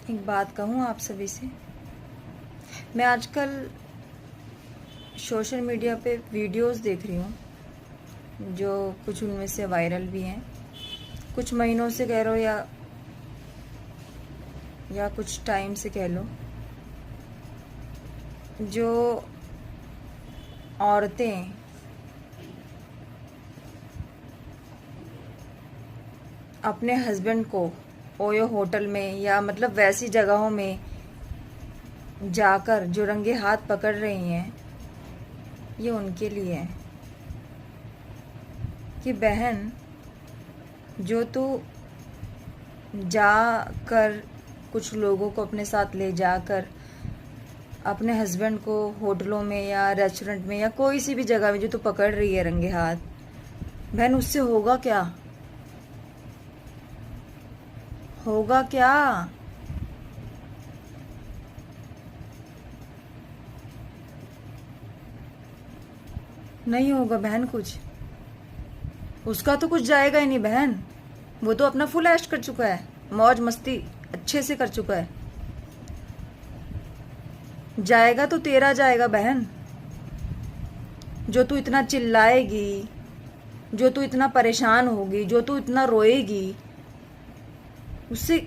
एक बात कहूँ आप सभी से। मैं आजकल सोशल मीडिया पे वीडियोस देख रही हूँ, जो कुछ उनमें से वायरल भी हैं, कुछ महीनों से कह लो या कुछ टाइम से कह लो। जो औरतें अपने हस्बैंड को ओयो होटल में या मतलब वैसी जगहों में जाकर जो रंगे हाथ पकड़ रही हैं, ये उनके लिए है कि बहन, जो तू जाकर कुछ लोगों को अपने साथ ले जाकर अपने हस्बैंड को होटलों में या रेस्टोरेंट में या कोई सी भी जगह में जो तू पकड़ रही है रंगे हाथ, बहन उससे होगा क्या? होगा क्या? नहीं होगा बहन कुछ। उसका तो कुछ जाएगा ही नहीं बहन। वो तो अपना फुल ऐश कर चुका है, मौज मस्ती अच्छे से कर चुका है। जाएगा तो तेरा जाएगा बहन। जो तू इतना चिल्लाएगी, जो तू इतना परेशान होगी, जो तू इतना रोएगी, उससे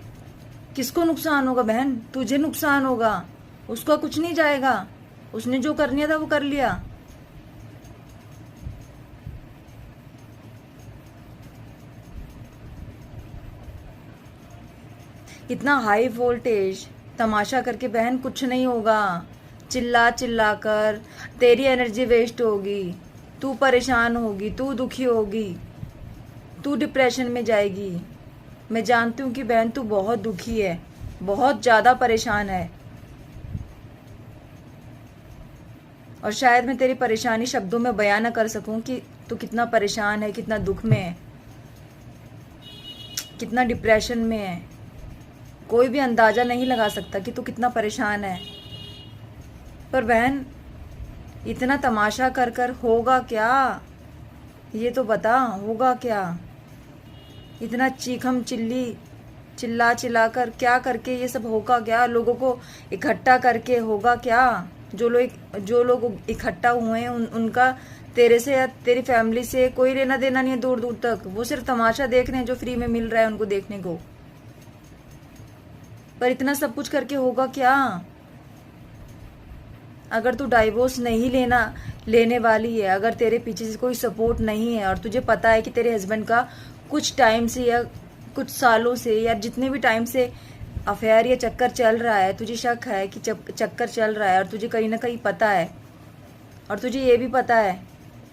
किसको नुकसान होगा बहन? तुझे नुकसान होगा। उसका कुछ नहीं जाएगा। उसने जो करना था वो कर लिया। इतना हाई वोल्टेज तमाशा करके बहन कुछ नहीं होगा। चिल्ला चिल्ला कर तेरी एनर्जी वेस्ट होगी, तू परेशान होगी, तू दुखी होगी, तू डिप्रेशन में जाएगी। मैं जानती हूँ कि बहन तू बहुत दुखी है, बहुत ज़्यादा परेशान है, और शायद मैं तेरी परेशानी शब्दों में बयां न कर सकूं कि तू कितना परेशान है, कितना दुख में है, कितना डिप्रेशन में है। कोई भी अंदाज़ा नहीं लगा सकता कि तू कितना परेशान है। पर बहन, इतना तमाशा कर कर होगा क्या? ये तो बता, होगा क्या? इतना चीखम चिल्ला चिल्ला कर क्या करके ये सब होगा क्या? लोगों को इकट्ठा करके होगा क्या? जो लोग इकट्ठा हुए हैं उनका तेरे से या तेरी फैमिली से कोई लेना देना नहीं है दूर दूर तक। वो सिर्फ तमाशा देख रहे हैं जो फ्री में मिल रहा है उनको देखने को। पर इतना सब कुछ करके होगा क्या? अगर तू डाइवोर्स नहीं लेने वाली है, अगर तेरे पीछे से कोई सपोर्ट नहीं है, और तुझे पता है कि तेरे हस्बैंड का कुछ टाइम से या कुछ सालों से या जितने भी टाइम से अफेयर या चक्कर चल रहा है, तुझे शक है कि चक्कर चल रहा है, और तुझे कहीं ना कहीं पता है, और तुझे ये भी पता है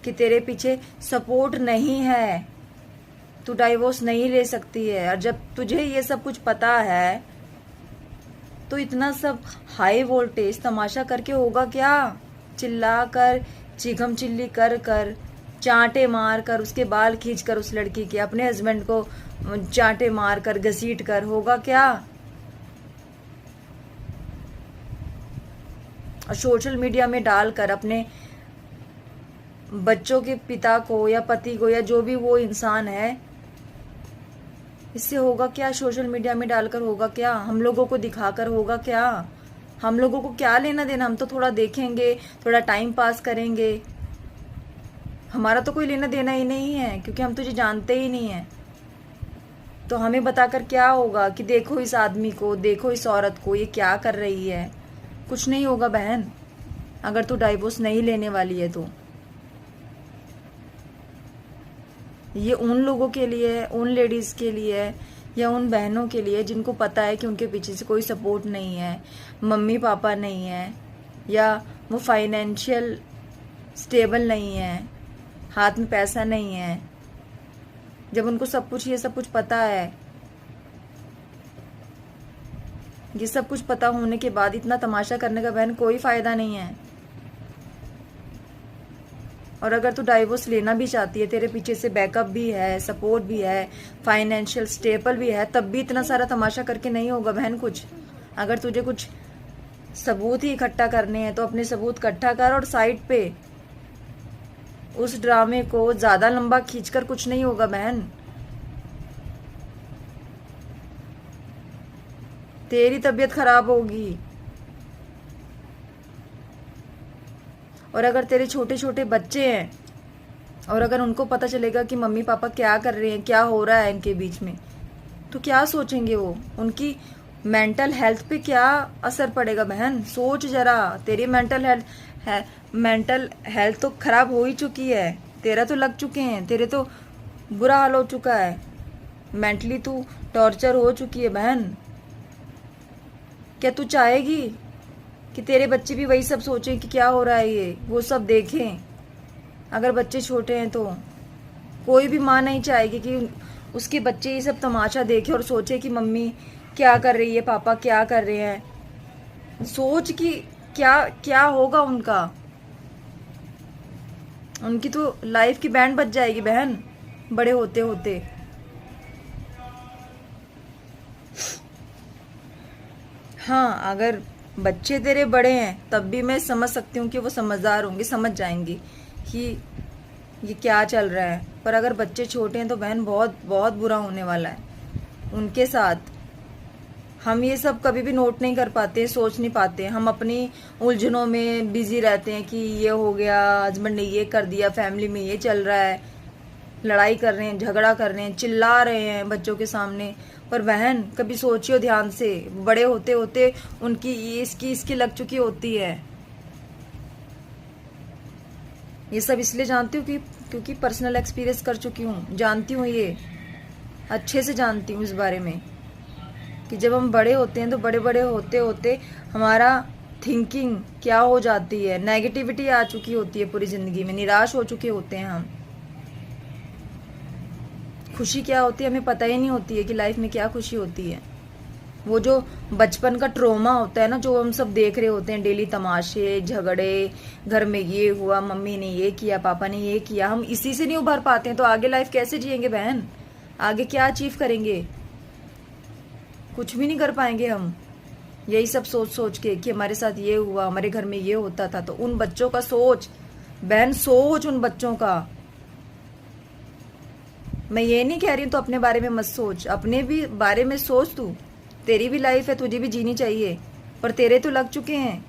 कि तेरे पीछे सपोर्ट नहीं है, तू डाइवोर्स नहीं ले सकती है, और जब तुझे ये सब कुछ पता है तो इतना सब हाई वोल्टेज तमाशा करके होगा क्या? चिल्ला कर, चीखम चिल्ली कर कर, चांटे मार कर, उसके बाल खींच कर उस लड़की के, अपने हस्बैंड को चांटे मार कर, घसीट कर, होगा क्या? और सोशल मीडिया में डालकर अपने बच्चों के पिता को या पति को या जो भी वो इंसान है, इससे होगा क्या? सोशल मीडिया में डालकर होगा क्या? हम लोगों को दिखाकर होगा क्या? हम लोगों को क्या लेना देना? हम तो थोड़ा देखेंगे, थोड़ा टाइम पास करेंगे। हमारा तो कोई लेना देना ही नहीं है, क्योंकि हम तुझे जानते ही नहीं है। तो हमें बताकर क्या होगा कि देखो इस आदमी को, देखो इस औरत को, ये क्या कर रही है? कुछ नहीं होगा बहन, अगर तू डाइवोर्स नहीं लेने वाली है तो। ये उन लोगों के लिए है, उन लेडीज़ के लिए है, या उन बहनों के लिए जिनको पता है कि उनके पीछे से कोई सपोर्ट नहीं है, मम्मी पापा नहीं है, या वो फाइनेंशियल स्टेबल नहीं है, हाथ में पैसा नहीं है। जब उनको ये सब कुछ पता है, ये सब कुछ पता होने के बाद इतना तमाशा करने का बहन कोई फ़ायदा नहीं है। और अगर तू डाइवोर्स लेना भी चाहती है, तेरे पीछे से बैकअप भी है, सपोर्ट भी है, फाइनेंशियल स्टेबल भी है, तब भी इतना सारा तमाशा करके नहीं होगा बहन कुछ। अगर तुझे कुछ सबूत ही इकट्ठा करने हैं तो अपने सबूत इकट्ठा कर, और साइड पे उस ड्रामे को ज़्यादा लंबा खींचकर कुछ नहीं होगा बहन। तेरी तबीयत खराब होगी। और अगर तेरे छोटे छोटे बच्चे हैं और अगर उनको पता चलेगा कि मम्मी पापा क्या कर रहे हैं, क्या हो रहा है इनके बीच में, तो क्या सोचेंगे वो? उनकी मेंटल हेल्थ पे क्या असर पड़ेगा बहन? सोच जरा। तेरी मेंटल हेल्थ तो खराब हो ही चुकी है। तेरा तो लग चुके हैं, तेरे तो बुरा हाल हो चुका है। मेंटली तू टॉर्चर हो चुकी है बहन। क्या तू चाहेगी कि तेरे बच्चे भी वही सब सोचें कि क्या हो रहा है, ये वो सब देखें? अगर बच्चे छोटे हैं तो कोई भी माँ नहीं चाहेगी कि उसके बच्चे ये सब तमाशा देखे और सोचे कि मम्मी क्या कर रही है, पापा क्या कर रहे हैं। सोच कि क्या क्या होगा उनका। उनकी तो लाइफ की बैंड बज जाएगी बहन बड़े होते होते। हाँ, अगर बच्चे तेरे बड़े हैं तब भी मैं समझ सकती हूँ कि वो समझदार होंगे, समझ जाएंगे कि ये क्या चल रहा है। पर अगर बच्चे छोटे हैं तो बहन बहुत बहुत बुरा होने वाला है उनके साथ। हम ये सब कभी भी नोट नहीं कर पाते, सोच नहीं पाते। हम अपनी उलझनों में बिजी रहते हैं कि ये हो गया, हस्बैंड ने ये कर दिया, फैमिली में ये चल रहा है, लड़ाई कर रहे हैं, झगड़ा कर रहे हैं, चिल्ला रहे हैं बच्चों के सामने। पर बहन कभी सोचियो ध्यान से, बड़े होते होते उनकी इसकी लग चुकी होती है। ये सब इसलिए जानती हूँ कि क्योंकि पर्सनल एक्सपीरियंस कर चुकी हूँ, जानती हूँ, ये अच्छे से जानती हूँ इस बारे में कि जब हम बड़े होते हैं तो बड़े बड़े होते होते हमारा थिंकिंग क्या हो जाती है, नेगेटिविटी आ चुकी होती है पूरी जिंदगी में, निराश हो चुके होते हैं हम। खुशी क्या होती है हमें पता ही नहीं होती है कि लाइफ में क्या खुशी होती है। वो जो बचपन का ट्रॉमा होता है ना, जो हम सब देख रहे होते हैं, डेली तमाशे, झगड़े, घर में ये हुआ, मम्मी ने ये किया, पापा ने ये किया, हम इसी से नहीं उभर पाते हैं तो आगे लाइफ कैसे जिएंगे बहन? आगे क्या अचीव करेंगे? कुछ भी नहीं कर पाएंगे हम। यही सब सोच सोच के कि हमारे साथ ये हुआ, हमारे घर में ये होता था। तो उन बच्चों का सोच बहन, सोच उन बच्चों का। मैं ये नहीं कह रही हूँ तो अपने बारे में मत सोच, अपने भी बारे में सोच। तू, तेरी भी लाइफ है, तुझे भी जीनी चाहिए। पर तेरे तो लग चुके हैं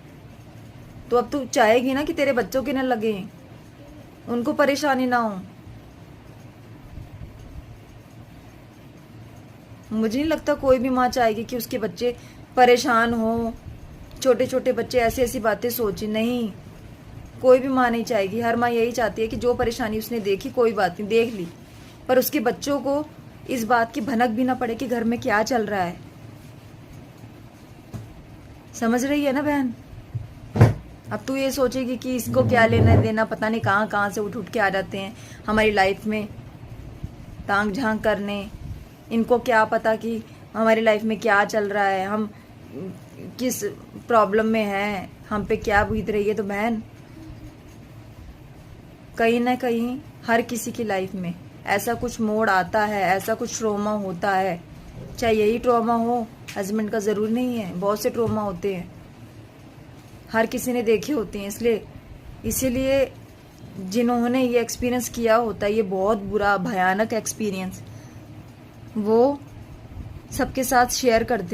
तो अब तू चाहेगी ना कि तेरे बच्चों के न लगे, उनको परेशानी ना हो। मुझे नहीं लगता कोई भी माँ चाहेगी कि उसके बच्चे परेशान हो, छोटे छोटे बच्चे ऐसी ऐसी बातें सोचे। नहीं, कोई भी माँ नहीं चाहेगी। हर माँ यही चाहती है कि जो परेशानी उसने देखी, कोई बात नहीं, देख ली, पर उसके बच्चों को इस बात की भनक भी ना पड़े कि घर में क्या चल रहा है। समझ रही है ना बहन? अब तू ये सोचेगी कि इसको क्या लेना देना, पता नहीं कहाँ कहाँ से उठ उठ के आ जाते हैं हमारी लाइफ में तांग झांग करने। इनको क्या पता कि हमारी लाइफ में क्या चल रहा है, हम किस प्रॉब्लम में हैं, हम पे क्या बीत रही है। तो बहन कहीं ना कहीं हर किसी की लाइफ में ऐसा कुछ मोड़ आता है, ऐसा कुछ ट्रॉमा होता है। चाहे यही ट्रॉमा हो, हस्बैंड का ज़रूर नहीं है, बहुत से ट्रॉमा होते हैं, हर किसी ने देखे होते हैं। इसीलिए जिन्होंने ये एक्सपीरियंस किया होता है, ये बहुत बुरा भयानक एक्सपीरियंस, वो सबके साथ शेयर करते हैं।